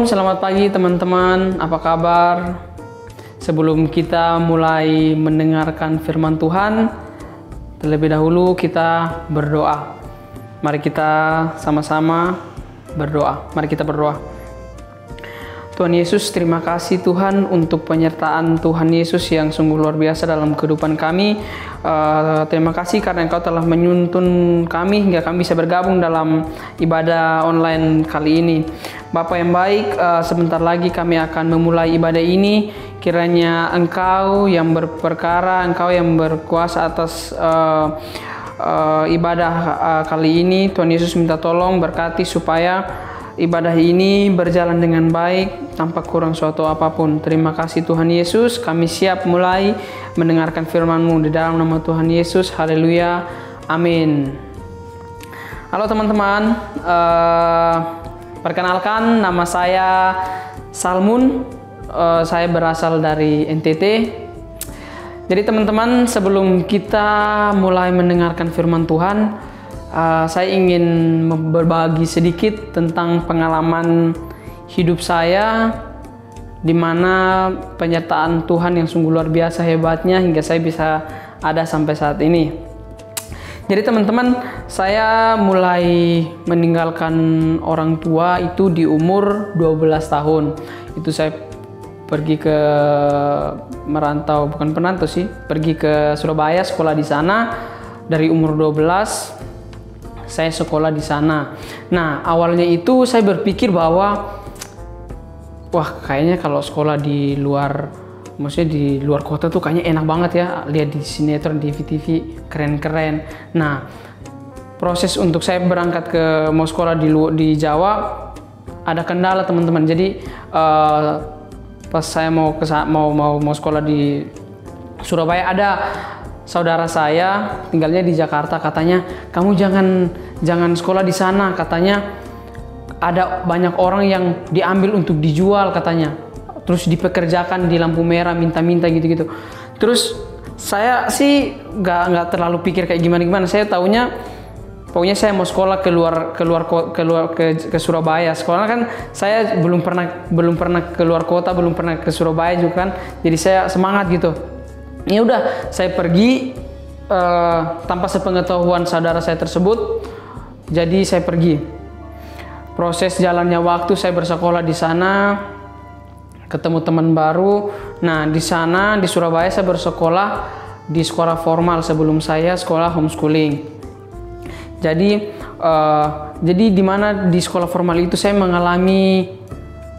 Shalom, selamat pagi teman-teman, apa kabar? Sebelum kita mulai mendengarkan firman Tuhan, terlebih dahulu kita berdoa. Mari kita sama-sama berdoa. Mari kita berdoa. Tuhan Yesus, terima kasih Tuhan untuk penyertaan Tuhan Yesus yang sungguh luar biasa dalam kehidupan kami. Terima kasih karena Engkau telah menuntun kami hingga kami bisa bergabung dalam ibadah online kali ini. Bapa yang baik, sebentar lagi kami akan memulai ibadah ini. Kiranya Engkau yang berperkara, Engkau yang berkuasa atas ibadah kali ini. Tuhan Yesus minta tolong berkati supaya ibadah ini berjalan dengan baik tanpa kurang suatu apapun. Terima kasih Tuhan Yesus. Kami siap mulai mendengarkan firman-Mu di dalam nama Tuhan Yesus. Haleluya. Amin. Halo teman-teman. Perkenalkan, nama saya Salmun. Saya berasal dari NTT. Jadi teman-teman, sebelum kita mulai mendengarkan firman Tuhan, saya ingin berbagi sedikit tentang pengalaman hidup saya, di mana penyertaan Tuhan yang sungguh luar biasa hebatnya hingga saya bisa ada sampai saat ini. Jadi teman-teman, saya mulai meninggalkan orang tua itu di umur 12 tahun. Itu saya pergi ke merantau, bukan perantau sih, pergi ke Surabaya, sekolah di sana. Dari umur 12 saya sekolah di sana. Nah, awalnya itu saya berpikir bahwa wah, kayaknya kalau sekolah di luar, maksudnya di luar kota tuh kayaknya enak banget ya, lihat di sinetron, di TV, keren-keren. Nah, proses untuk saya berangkat ke mau sekolah di Jawa ada kendala teman-teman. Jadi pas saya mau sekolah di Surabaya, ada saudara saya tinggalnya di Jakarta, katanya kamu jangan sekolah di sana, katanya ada banyak orang yang diambil untuk dijual katanya, terus dipekerjakan di lampu merah, minta-minta gitu-gitu. Terus saya sih nggak terlalu pikir kayak gimana, saya taunya pokoknya saya mau sekolah ke Surabaya. Sekolah kan saya belum pernah keluar kota, belum pernah ke Surabaya juga kan, jadi saya semangat gitu. Ya udah, saya pergi tanpa sepengetahuan saudara saya tersebut. Jadi saya pergi. Proses jalannya waktu, saya bersekolah di sana, ketemu teman baru. Nah, di sana di Surabaya saya bersekolah di sekolah formal sebelum saya sekolah homeschooling. Jadi di mana di sekolah formal itu saya mengalami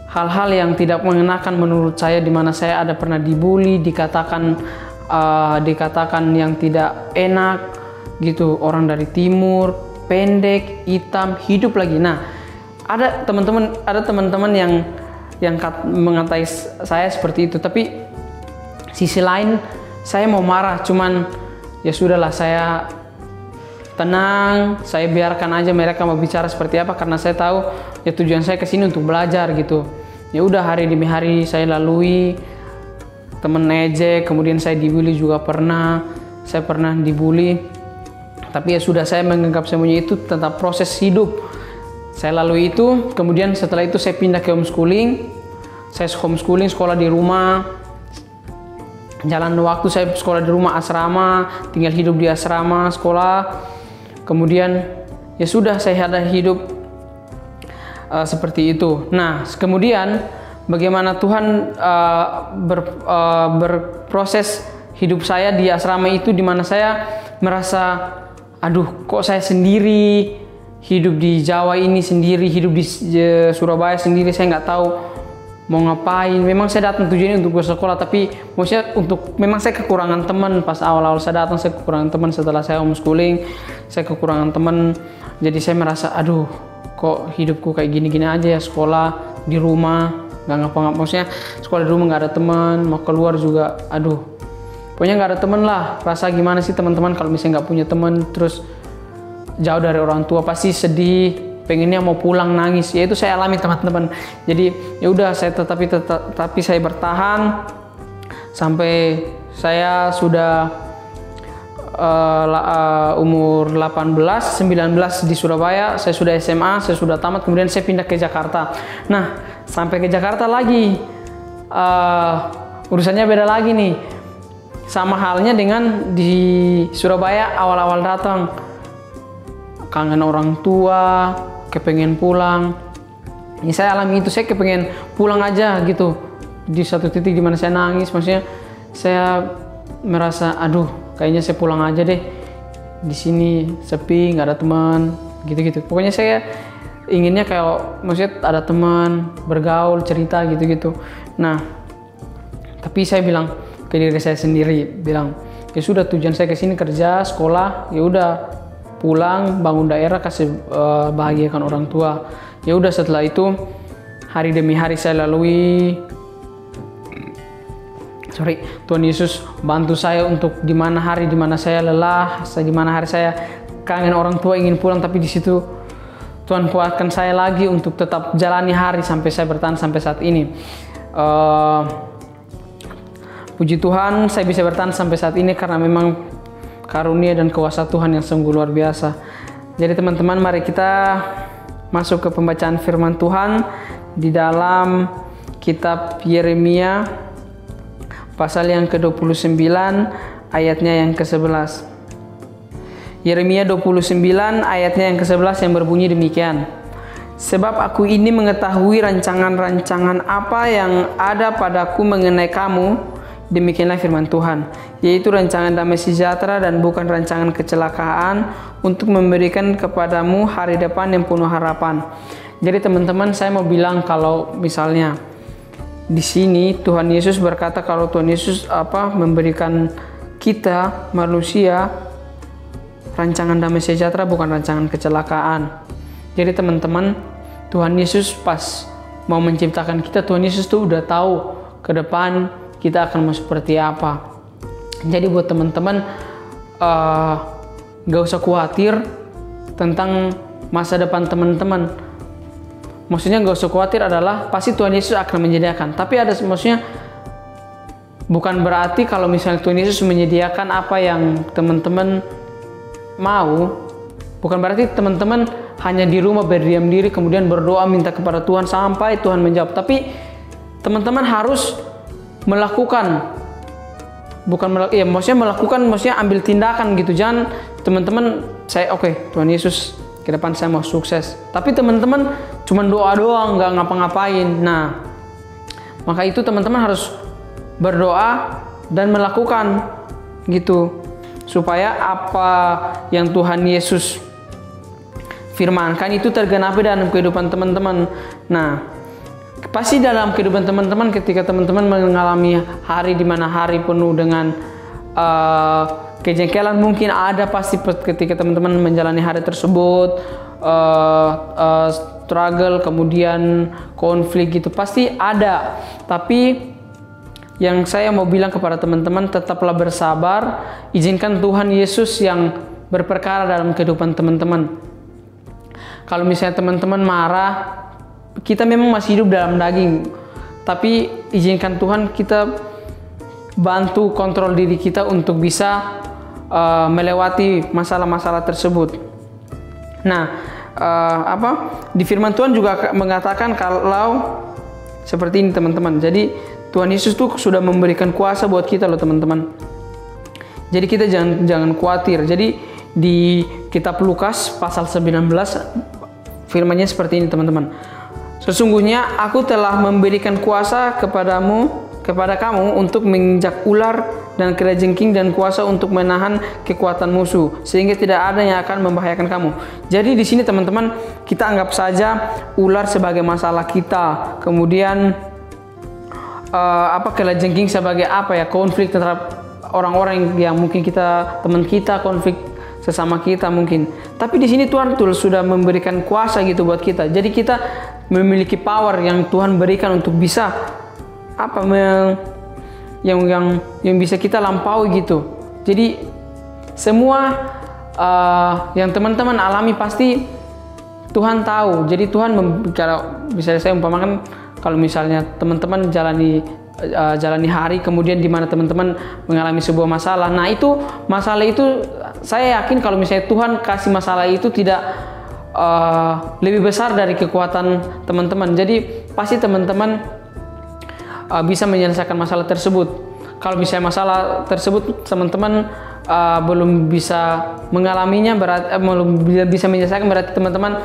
hal-hal yang tidak mengenakan menurut saya, di mana saya ada pernah dibully, dikatakan yang tidak enak gitu, orang dari timur, pendek, hitam, hidup lagi. Nah, ada teman-teman yang mengatai saya seperti itu, tapi sisi lain saya mau marah, cuman ya sudahlah, saya tenang, saya biarkan aja mereka mau bicara seperti apa, karena saya tahu ya tujuan saya ke sini untuk belajar gitu. Ya udah, hari demi hari saya lalui, temen ejek, kemudian saya dibully juga saya pernah dibully, tapi ya sudah, saya menganggap semuanya itu tentang proses hidup. Saya lalui itu, kemudian setelah itu saya pindah ke homeschooling. Saya homeschooling, sekolah di rumah. Jalan waktu saya sekolah di rumah, asrama, tinggal hidup di asrama, sekolah. Kemudian ya sudah, saya ada hidup seperti itu. Nah, kemudian bagaimana Tuhan berproses hidup saya di asrama itu, di mana saya merasa, aduh, kok saya sendiri, hidup di Jawa ini sendiri, hidup di Surabaya sendiri, saya nggak tahu mau ngapain. Memang saya datang tujuannya untuk bersekolah, tapi maksudnya memang saya kekurangan teman. Pas awal-awal saya datang, saya kekurangan teman. Setelah saya homeschooling, saya kekurangan teman. Jadi saya merasa, aduh, kok hidupku kayak gini-gini aja ya, sekolah di rumah nggak ngapa-ngapa, maksudnya sekolah di rumah nggak ada teman, mau keluar juga, aduh, pokoknya nggak ada teman lah. Rasa gimana sih teman-teman kalau misalnya nggak punya teman, terus jauh dari orang tua, pasti sedih, pengennya mau pulang, nangis. Ya itu saya alami teman-teman. Jadi ya udah, tapi saya bertahan sampai saya sudah umur 18, 19 di Surabaya. Saya sudah SMA, saya sudah tamat, kemudian saya pindah ke Jakarta. Nah, sampai ke Jakarta lagi urusannya beda lagi nih. Sama halnya dengan di Surabaya awal-awal datang, kangen orang tua, kepengen pulang. Ini saya alami itu, saya kepengen pulang aja gitu. Di satu titik dimana saya nangis, maksudnya saya merasa aduh kayaknya saya pulang aja deh, di sini sepi nggak ada teman gitu-gitu. Pokoknya saya inginnya kayak maksudnya ada teman, bergaul, cerita gitu-gitu. Nah tapi saya bilang ke diri saya sendiri, bilang ya sudah, tujuan saya ke sini kerja, sekolah, ya udah pulang, bangun daerah, kasih bahagiakan orang tua. Ya udah, setelah itu hari demi hari saya lalui. Tuhan Yesus bantu saya untuk di mana hari di mana saya lelah, di mana hari saya kangen orang tua, ingin pulang, tapi di situ Tuhan kuatkan saya lagi untuk tetap jalani hari sampai saya bertahan sampai saat ini. Puji Tuhan saya bisa bertahan sampai saat ini karena memang karunia dan kuasa Tuhan yang sungguh luar biasa. Jadi teman-teman, mari kita masuk ke pembacaan firman Tuhan di dalam kitab Yeremia pasal yang ke-29 ayatnya yang ke-11. Yeremia 29 ayatnya yang ke-11 yang berbunyi demikian. Sebab aku ini mengetahui rancangan-rancangan apa yang ada padaku mengenai kamu, demikianlah firman Tuhan, yaitu rancangan damai sejahtera dan bukan rancangan kecelakaan, untuk memberikan kepadamu hari depan yang penuh harapan. Jadi teman-teman, saya mau bilang kalau misalnya di sini Tuhan Yesus berkata kalau Tuhan Yesus memberikan kita manusia rancangan damai sejahtera, bukan rancangan kecelakaan. Jadi teman-teman, Tuhan Yesus pas mau menciptakan kita, Tuhan Yesus tuh udah tahu ke depan kita akan mau seperti apa. Jadi buat teman-teman, gak usah khawatir tentang masa depan teman-teman. Maksudnya gak usah khawatir adalah pasti Tuhan Yesus akan menyediakan. Tapi ada maksudnya bukan berarti kalau misalnya Tuhan Yesus menyediakan apa yang teman-teman mau, bukan berarti teman-teman hanya di rumah berdiam diri kemudian berdoa minta kepada Tuhan sampai Tuhan menjawab. Tapi teman-teman harus melakukan, maksudnya ambil tindakan gitu. Jangan teman-teman saya Tuhan Yesus ke depan saya mau sukses, tapi teman-teman cuma doa doang, nggak ngapa-ngapain. Nah, maka itu teman-teman harus berdoa dan melakukan gitu, supaya apa yang Tuhan Yesus firmankan itu tergenapi dalam kehidupan teman-teman. Nah, pasti dalam kehidupan teman-teman ketika teman-teman mengalami hari di mana hari penuh dengan kejengkelan, mungkin ada pasti ketika teman-teman menjalani hari tersebut, struggle, kemudian konflik gitu, pasti ada. Tapi yang saya mau bilang kepada teman-teman, tetaplah bersabar, izinkan Tuhan Yesus yang berperkara dalam kehidupan teman-teman. Kalau misalnya teman-teman marah, kita memang masih hidup dalam daging, tapi izinkan Tuhan kita bantu kontrol diri kita untuk bisa melewati masalah-masalah tersebut. Nah, di firman Tuhan juga mengatakan kalau seperti ini teman-teman. Jadi Tuhan Yesus tuh sudah memberikan kuasa buat kita loh teman-teman. Jadi kita jangan khawatir. Jadi di kitab Lukas pasal 19 firmannya seperti ini teman-teman. Sesungguhnya aku telah memberikan kuasa kepada kamu untuk menginjak ular dan kelajengking dan kuasa untuk menahan kekuatan musuh, sehingga tidak ada yang akan membahayakan kamu. Jadi di sini teman-teman, kita anggap saja ular sebagai masalah kita, kemudian kelajengking sebagai konflik terhadap orang-orang yang mungkin teman kita, konflik sesama kita mungkin. Tapi di sini Tuhan sudah memberikan kuasa gitu buat kita. Jadi kita memiliki power yang Tuhan berikan untuk bisa yang bisa kita lampaui gitu. Jadi semua yang teman-teman alami pasti Tuhan tahu. Jadi Tuhan kalau misalnya saya umpamakan, kalau misalnya teman-teman jalani hari kemudian di mana teman-teman mengalami sebuah masalah. Nah, masalah itu saya yakin kalau misalnya Tuhan kasih masalah itu tidak lebih besar dari kekuatan teman-teman. Jadi pasti teman-teman bisa menyelesaikan masalah tersebut. Kalau misalnya masalah tersebut teman-teman belum bisa mengalaminya, belum bisa menyelesaikan, berarti teman-teman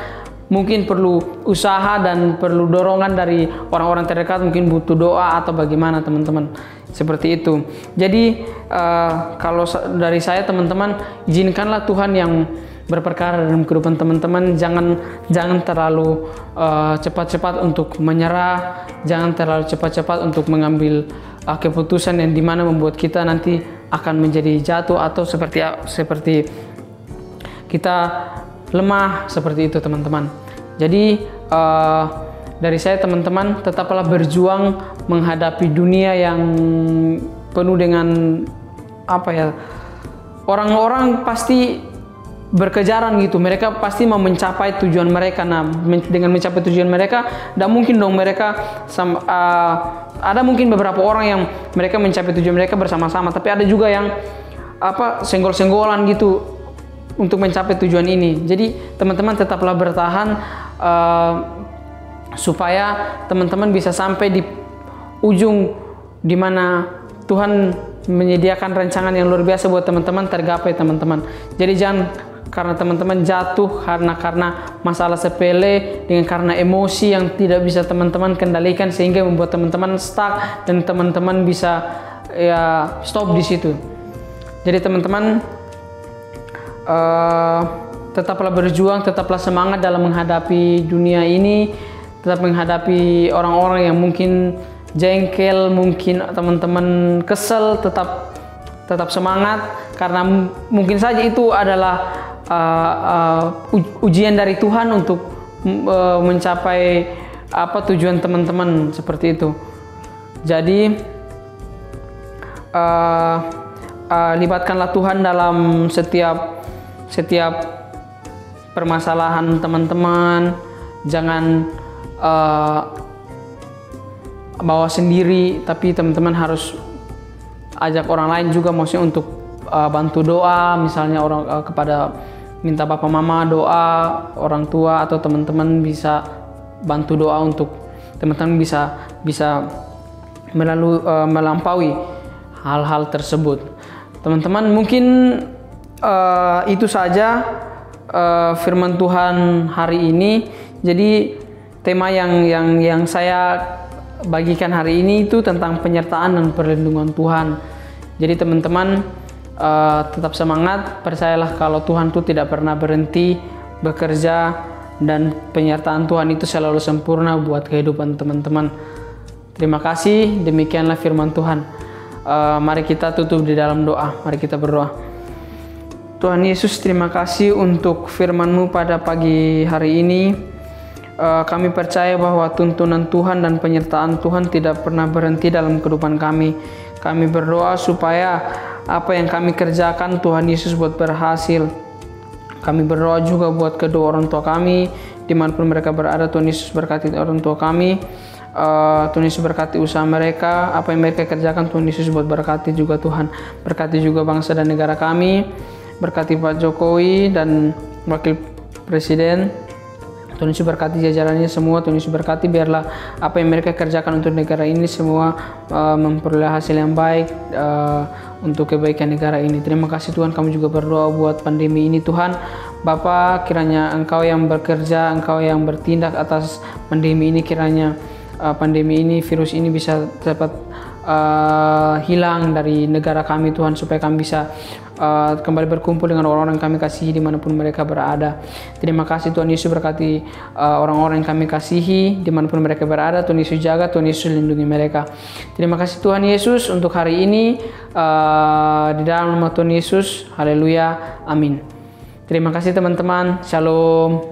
mungkin perlu usaha dan perlu dorongan dari orang-orang terdekat, mungkin butuh doa atau bagaimana teman-teman, seperti itu. Jadi kalau dari saya teman-teman, izinkanlah Tuhan yang berperkara dalam kehidupan teman-teman. Jangan terlalu cepat-cepat untuk menyerah, jangan terlalu cepat-cepat untuk mengambil keputusan yang dimana membuat kita nanti akan menjadi jatuh atau seperti kita lemah, seperti itu teman-teman. Jadi dari saya teman-teman, tetaplah berjuang menghadapi dunia yang penuh dengan orang-orang pasti berkejaran gitu. Mereka pasti mau mencapai tujuan mereka. Nah, dengan mencapai tujuan mereka, tidak mungkin dong mereka ada mungkin beberapa orang yang mereka mencapai tujuan mereka bersama-sama, tapi ada juga yang senggol-senggolan gitu untuk mencapai tujuan ini. Jadi teman-teman tetaplah bertahan supaya teman-teman bisa sampai di ujung di mana Tuhan menyediakan rancangan yang luar biasa buat teman-teman tergapai teman-teman. Jadi jangan karena teman-teman jatuh karena masalah sepele, karena emosi yang tidak bisa teman-teman kendalikan sehingga membuat teman-teman stuck dan teman-teman bisa stop di situ. Jadi teman-teman tetaplah berjuang, tetaplah semangat dalam menghadapi dunia ini, tetap menghadapi orang-orang yang mungkin jengkel, mungkin teman-teman kesel, tetap semangat, karena mungkin saja itu adalah ujian dari Tuhan untuk mencapai tujuan teman-teman, seperti itu. Jadi libatkanlah Tuhan dalam setiap permasalahan teman-teman. Jangan bawa sendiri, tapi teman-teman harus ajak orang lain juga, maksudnya untuk bantu doa, misalnya kepada minta papa mama doa, orang tua atau teman-teman bisa bantu doa untuk teman-teman bisa melampaui hal-hal tersebut. Teman-teman, mungkin itu saja firman Tuhan hari ini. Jadi tema yang saya bagikan hari ini itu tentang penyertaan dan perlindungan Tuhan. Jadi teman-teman tetap semangat, percayalah kalau Tuhan itu tidak pernah berhenti bekerja dan penyertaan Tuhan itu selalu sempurna buat kehidupan teman-teman. Terima kasih, demikianlah firman Tuhan. Mari kita tutup di dalam doa, mari kita berdoa. Tuhan Yesus, terima kasih untuk firman-Mu pada pagi hari ini. Kami percaya bahwa tuntunan Tuhan dan penyertaan Tuhan tidak pernah berhenti dalam kehidupan kami. Kami berdoa supaya apa yang kami kerjakan Tuhan Yesus buat berhasil. Kami berdoa juga buat kedua orang tua kami, dimanapun mereka berada. Tuhan Yesus berkati orang tua kami. Tuhan Yesus berkati usaha mereka, apa yang mereka kerjakan Tuhan Yesus buat berkati juga Tuhan. Berkati juga bangsa dan negara kami. Berkati Pak Jokowi dan Wakil Presiden. Tuhan Yesus berkati jajarannya semua. Tuhan Yesus berkati, biarlah apa yang mereka kerjakan untuk negara ini semua memperoleh hasil yang baik untuk kebaikan negara ini. Terima kasih Tuhan. Kami juga berdoa buat pandemi ini Tuhan. Bapa, kiranya Engkau yang bekerja, Engkau yang bertindak atas pandemi ini. Kiranya pandemi ini, virus ini bisa dapat hilang dari negara kami Tuhan, supaya kami bisa kembali berkumpul dengan orang-orang yang kami kasihi dimanapun mereka berada. Terima kasih Tuhan Yesus, berkati orang-orang yang kami kasihi dimanapun mereka berada. Tuhan Yesus jaga, Tuhan Yesus lindungi mereka. Terima kasih Tuhan Yesus untuk hari ini, di dalam nama Tuhan Yesus. Haleluya, amin. Terima kasih teman-teman, shalom.